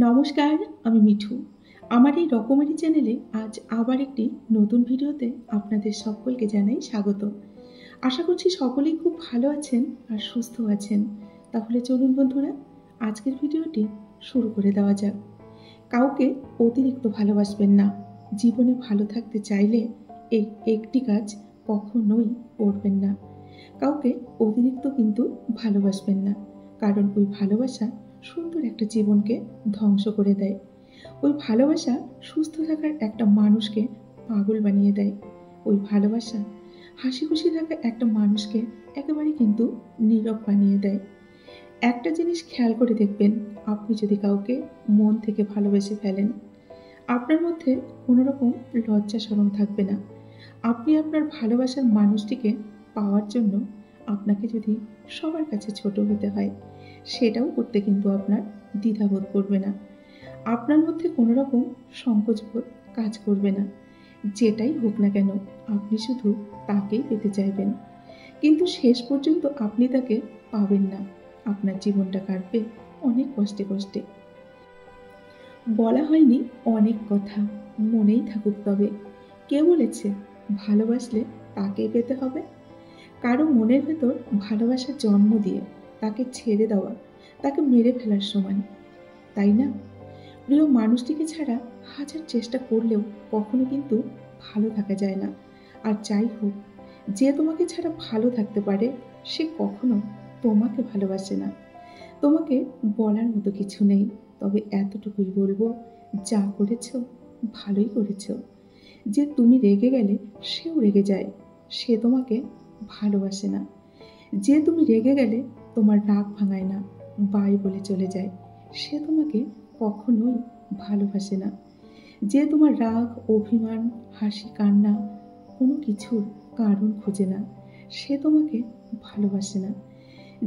নমস্কার, আমি মিঠু। আমার এই রকমারি চ্যানেলে আজ আবার একটি নতুন ভিডিওতে আপনাদের সকলকে জানাই স্বাগত। আশা করছি সকলেই খুব ভালো আছেন আর সুস্থ আছেন। তাহলে চলুন বন্ধুরা, আজকের ভিডিওটি শুরু করে দেওয়া যাক। কাউকে অতিরিক্ত ভালোবাসবেন না। জীবনে ভালো থাকতে চাইলে এই একটি কাজ কখনোই করবেন না। কাউকে অতিরিক্ত কিন্তু ভালোবাসবেন না, কারণ ওই ভালোবাসা সুন্দর একটা জীবনকে ধ্বংস করে দেয়। ওই ভালোবাসা সুস্থ থাকার একটা মানুষকে পাগল বানিয়ে দেয়। ওই ভালোবাসা হাসি খুশি থাকা একটা মানুষকে একেবারে কিন্তু নীরব বানিয়ে দেয়। একটা জিনিস খেয়াল করে দেখবেন, আপনি যদি কাউকে মন থেকে ভালোবেসে ফেলেন, আপনার মধ্যে কোনো রকম লজ্জা শরম থাকবে না। আপনি আপনার ভালোবাসার মানুষটিকে পাওয়ার জন্য আপনাকে যদি সবার কাছে ছোট হতে হয়, সেটাও করতে কিন্তু আপনার দ্বিধাবোধ করবে না। আপনার মধ্যে কোনো রকম সংকোচবোধ কাজ করবে না। যেটাই হোক না কেন, আপনি শুধু তাকেই পেতে চাইবেন, কিন্তু শেষ পর্যন্ত আপনি তাকে পাবেন না। আপনার জীবনটা কাটবে অনেক কষ্টে কষ্টে। বলা হয়নি অনেক কথা, মনেই থাকুক তবে। কে বলেছে ভালোবাসলে তাকেই পেতে হবে? কারো মনের ভেতর ভালোবাসার জন্ম দিয়ে তাকে ছেড়ে দেওয়া তাকে মেরে ফেলার সমান, তাই না? প্রিয় মানুষটিকে ছাড়া হাজার চেষ্টা করলেও কখনো কিন্তু ভালো থাকা যায় না। আর যাই হোক, যে তোমাকে ছাড়া ভালো থাকতে পারে সে কখনো তোমাকে ভালোবাসে না। তোমাকে বলার মতো কিছু নেই, তবে এতটুকুই বলবো, যা করেছ ভালোই করেছ। যে তুমি রেগে গেলে সেও রেগে যায়, সে তোমাকে ভালোবাসে না। যে তুমি রেগে গেলে তোমার রাগ ভাঙায় না, বাই বলে চলে যায়, সে তোমাকে কখনোই ভালোবাসে না। যে তোমার রাগ, অভিমান, হাসি, কান্না কোনো কিছুর কারণ খোঁজে না, সে তোমাকে ভালোবাসে না।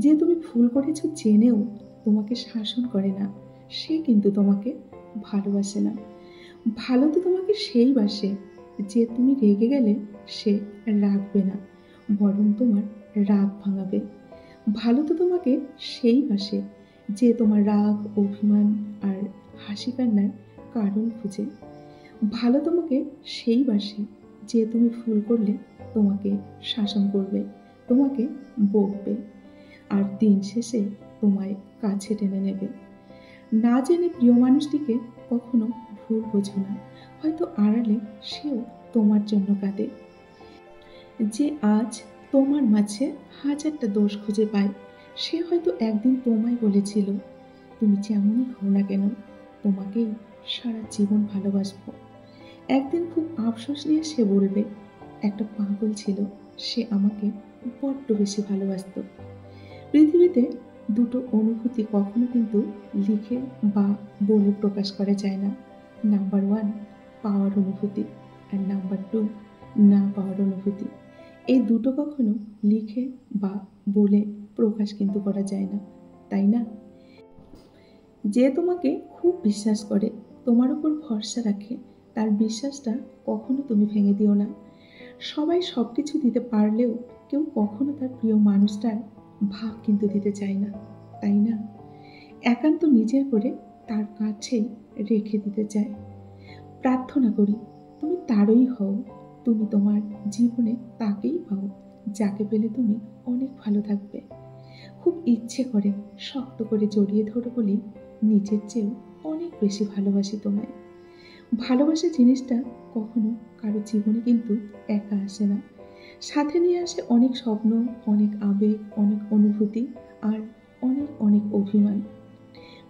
যে তুমি ভুল করেছো জেনেও তোমাকে শাসন করে না, সে কিন্তু তোমাকে ভালোবাসে না। ভালো তো তোমাকে সেই বাসে, যে তুমি রেগে গেলে সে রাগবে না, বরং তোমার রাগ ভাঙাবে। ভালো তো তোমাকে সেই বাসে, যে তোমার রাগ, অভিমান আর হাসি কান্নার কারণ খুঁজে। ভালো তোমাকে সেই বাসে, যে তুমি ভুল করলে তোমাকে শাসন করবে, তোমাকে বকবে, আর দিন শেষে তোমায় কাছে টেনে নেবে। না জেনে প্রিয় মানুষটিকে কখনো ভুল বোঝো না। হয়তো আড়ালে সেও তোমার জন্য কাঁদে। যে আজ তোমার মাঝে হাজারটা দোষ খুঁজে পায়, সে হয়তো একদিন তোমায় বলেছিল, তুমি যেমনই হও না কেন, তোমাকেই সারা জীবন ভালোবাসবো। একদিন খুব আফসোস নিয়ে সে বলবে, একটা পাগল ছিল, সে আমাকে বড্ড বেশি ভালোবাসত। পৃথিবীতে দুটো অনুভূতি কখনো কিন্তু লিখে বা বলে প্রকাশ করা যায় না। নাম্বার 1 পাওয়ার অনুভূতি, আর নাম্বার 2 না পাওয়ার অনুভূতি। এই দুটো কখনো লিখে বা বলে প্রকাশ কিন্তু করা যায় না, তাই না? যে তোমাকে খুব বিশ্বাস করে, তোমার উপর ভরসা রাখে, তার বিশ্বাসটা কখনো তুমি ভেঙে দিও না। সবাই সব কিছু দিতে পারলেও কেউ কখনো তার প্রিয় মানুষটার ভাগ কিন্তু দিতে চায় না, তাই না? একান্ত নিজের করে তার কাছেই রেখে দিতে চায়। প্রার্থনা করি তুমি তারই হও, তুমি তোমার জীবনে তাকেই পাও, যাকে পেলে তুমি অনেক ভালো থাকবে। খুব ইচ্ছে করে শক্ত করে জড়িয়ে ধরো বলি, নিজের চেয়েও অনেক বেশি ভালোবাসি তোমায়। ভালোবাসা জিনিসটা কখনো কারো জীবনে কিন্তু একা আসে না, সাথে নিয়ে আসে অনেক স্বপ্ন, অনেক আবেগ, অনেক অনুভূতি আর অনেক অনেক অভিমান।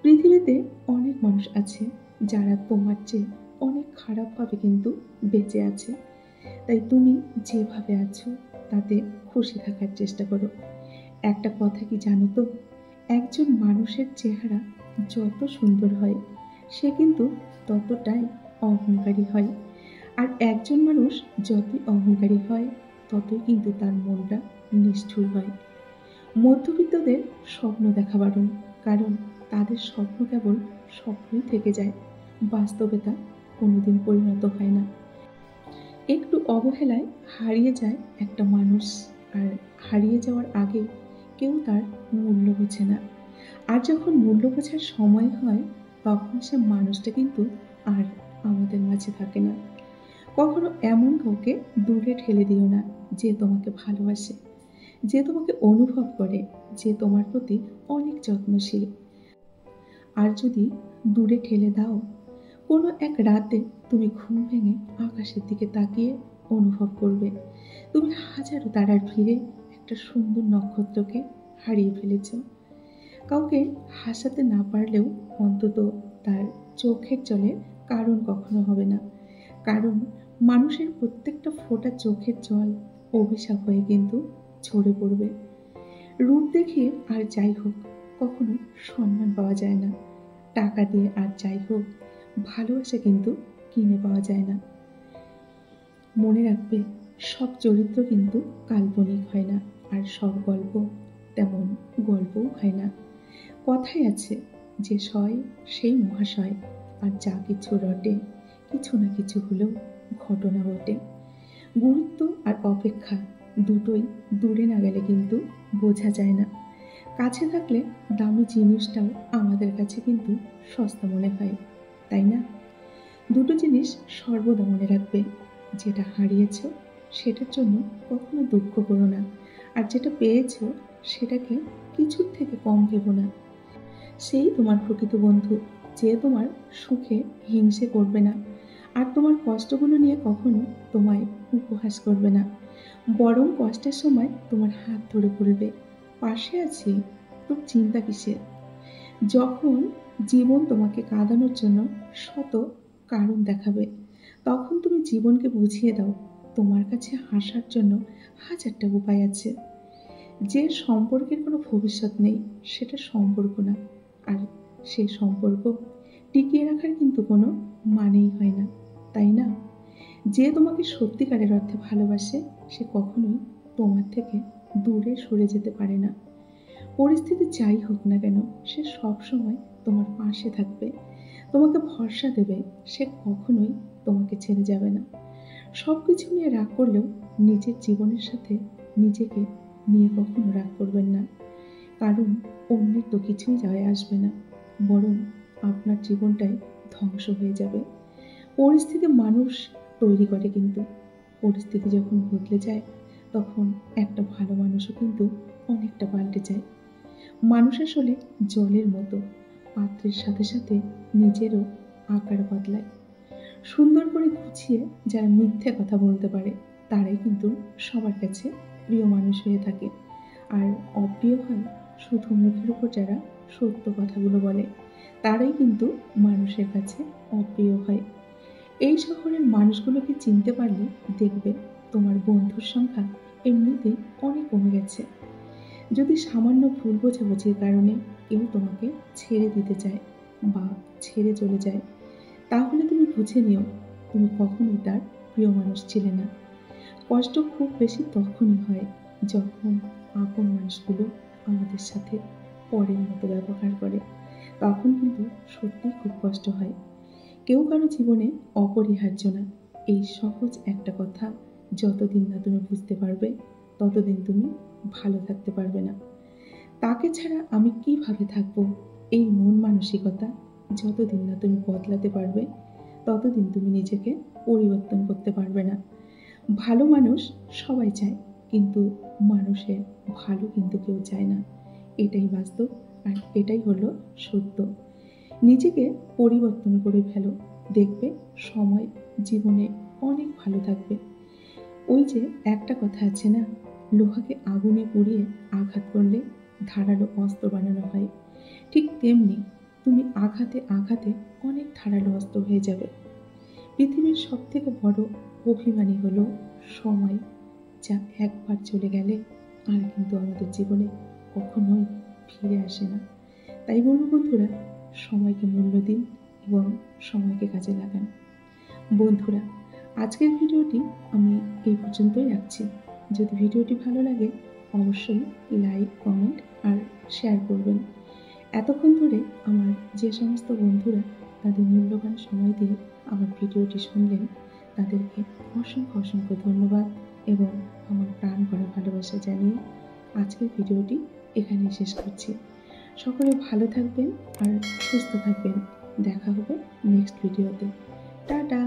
পৃথিবীতে অনেক মানুষ আছে যারা তোমার চেয়ে অনেক খারাপভাবে কিন্তু বেঁচে আছে। তাই তুমি যেভাবে আছো তাতে খুশি থাকার চেষ্টা করো। একটা কথা কি জানো তো, একজন মানুষের চেহারা যত সুন্দর হয় সে কিন্তু ততটাই অহংকারী হয়, আর একজন মানুষ যতই অহংকারী হয় ততই কিন্তু তার মনটা নিষ্ঠুর হয়। মধ্যবিত্তদের স্বপ্ন দেখা বারণ, কারণ তাদের স্বপ্ন কেবল স্বপ্নই থেকে যায়, বাস্তবে তা কোনোদিন পরিণত হয় না। একটু অবহেলায় হারিয়ে যায় একটা মানুষ, আর হারিয়ে যাওয়ার আগে কেউ তার মূল্য বোঝে না। আর যখন মূল্য বোঝার সময় হয়, তখন সে মানুষটা কিন্তু আর আমাদের মাঝে থাকে না। কখনো এমন কাউকে দূরে ঠেলে দিও না যে তোমাকে ভালোবাসে, যে তোমাকে অনুভব করে, যে তোমার প্রতি অনেক যত্নশীল। আর যদি দূরে ঠেলে দাও, কোনো এক রাতে তুমি ঘুম ভেঙে আকাশের দিকে তাকিয়ে অনুভব করবে তুমি হাজারো তারার ভিড়ে একটা সুন্দর নক্ষত্রকে হারিয়ে ফেলেছ। কাউকে হাসাতে না পারলেও অন্তত তার চোখের জলের কারণ কখনো হবে না। কারণ মানুষের প্রত্যেকটা ফোঁটা চোখের জল অভিশাপ হয়ে কিন্তু ঝরে পড়বে। রূপ দেখিয়ে আর যাই হোক কখনো সম্মান পাওয়া যায় না। টাকা দিয়ে আর যাই হোক ভালোবাসা কিন্তু কিনে পাওয়া যায় না। মনে রাখবে, সব চরিত্র কিন্তু কাল্পনিক হয় না, আর সব গল্প তেমন গল্পও হয় না। কথাই আছে, যে সয় সেই মহাশয়, আর যা কিছু রটে কিছু না কিছু হলেও ঘটনা ঘটে। গুরুত্ব আর অপেক্ষা দুটোই দূরে না গেলে কিন্তু বোঝা যায় না। কাছে থাকলে দামি জিনিসটাও আমাদের কাছে কিন্তু সস্তা মনে হয়, তাই না? দুটো জিনিস সর্বদা মনে রাখবে, যেটা হারিয়েছ সেটার জন্য কখনো দুঃখ করো না, আর যেটা পেয়েছ সেটাকে কিছুর থেকে কম ভেবো না। সেই তোমার প্রকৃত বন্ধু, যে তোমার সুখে হিংসে করবে না, আর তোমার কষ্টগুলো নিয়ে কখনো তোমায় উপহাস করবে না, বরং কষ্টের সময় তোমার হাত ধরে বলবে, পাশে আছি, তোর চিন্তা কিসের। যখন জীবন তোমাকে কাঁদানোর জন্য শত কারণ দেখাবে, তখন তুমি জীবনকে বুঝিয়ে দাও তোমার কাছে হাসার জন্য হাজারটা উপায় আছে। যে সম্পর্কের কোনো ভবিষ্যৎ নেই সেটা সম্পর্ক না, আর সেই সম্পর্ক টিকিয়ে রাখার কিন্তু কোনো মানেই হয় না, তাই না? যে তোমাকে সত্যিকারের অর্থে ভালোবাসে সে কখনোই তোমার থেকে দূরে সরে যেতে পারে না। পরিস্থিতি যাই হোক না কেন সে সবসময় তোমার পাশে থাকবে, তোমাকে ভরসা দেবে, সে কখনোই তোমাকে ছেড়ে যাবে না। সব কিছু নিয়ে রাগ করলেও নিজের জীবনের সাথে নিজেকে নিয়ে কখনো রাগ করবেন না, কারণ অন্যের তো কিছুই যায় আসবে না, বরং আপনার জীবনটাই ধ্বংস হয়ে যাবে। পরিস্থিতি মানুষ তৈরি করে, কিন্তু পরিস্থিতি যখন বদলে যায় তখন একটা ভালো মানুষও কিন্তু অনেকটা পাল্টে যায়। মানুষ আসলে জলের মতো, পাত্রের সাথে সাথে নিজেরও আকার বদলায়। সুন্দর করে গুছিয়ে যারা মিথ্যে কথা বলতে পারে তারাই কিন্তু সবার কাছে প্রিয় মানুষ হয়ে থাকে, আর অপ্রিয় হয় শুধু মুখের উপর যারা সত্য কথাগুলো বলে, তারাই কিন্তু মানুষের কাছে অপ্রিয় হয়। এই শহরের মানুষগুলোকে চিনতে পারলে দেখবে তোমার বন্ধুর সংখ্যা এমনিতেই অনেক কমে গেছে। যদি সামান্য ভুল বোঝাবুঝির কারণে কেউ তোমাকে ছেড়ে দিতে চায় বা ছেড়ে চলে যায়, তাহলে তুমি বুঝে নিও তুমি কখনোই তার প্রিয় মানুষ ছিলে না। কষ্ট খুব বেশি তখনই হয় যখন আপন মানুষগুলো আমাদের সাথে পরের মতো ব্যবহার করে, তখন কিন্তু সত্যিই খুব কষ্ট হয়। কেউ কারো জীবনে অপরিহার্য না, এই সহজ একটা কথা যতদিন না তুমি বুঝতে পারবে ততদিন তুমি ভালো থাকতে পারবে না। তাকে ছাড়া আমি কিভাবে থাকবো, এই মন মানসিকতা যতদিন না তুমি বদলাতে পারবে ততদিন তুমি নিজেকে পরিবর্তন করতে পারবে না। ভালো মানুষ সবাই চায়, কিন্তু মানুষের ভালো কিন্তু কেউ চায় না। এটাই বাস্তব, আর এটাই হলো সত্য। নিজেকে পরিবর্তন করে ফেলো, দেখবে সময় জীবনে অনেক ভালো থাকবে। ওই যে একটা কথা আছে না, লোহাকে আগুনে পুড়িয়ে আঘাত করলে ধারালো অস্ত্র বানানো হয়, ঠিক তেমনি তুমি আঘাতে আঘাতে অনেক ধারালো অস্ত্র হয়ে যাবে। পৃথিবীর সব থেকে বড় অভিমানী হলো সময়, যা একবার চলে গেলে আর কিন্তু আমাদের জীবনে কখনোই ফিরে আসে না। তাই বলবো বন্ধুরা, সময়কে মূল্য দিন এবং সময়কে কাজে লাগান। বন্ধুরা, আজকের ভিডিওটি আমি এই পর্যন্তই রাখছি। যদি ভিডিওটি ভালো লাগে অবশ্যই লাইক, কমেন্ট আর শেয়ার করবেন। এতক্ষণ ধরে আমার যে সমস্ত বন্ধুরা তাদের মূল্যবান সময় দিয়ে আমার ভিডিওটি শুনলেন, তাদেরকে অসংখ্য অসংখ্য ধন্যবাদ এবং আমার প্রাণ ভরা ভালোবাসা জানিয়ে আজকের ভিডিওটি এখানেই শেষ করছি। সকলে ভালো থাকবেন আর সুস্থ থাকবেন। দেখা হবে নেক্সট ভিডিওতে। টাটা।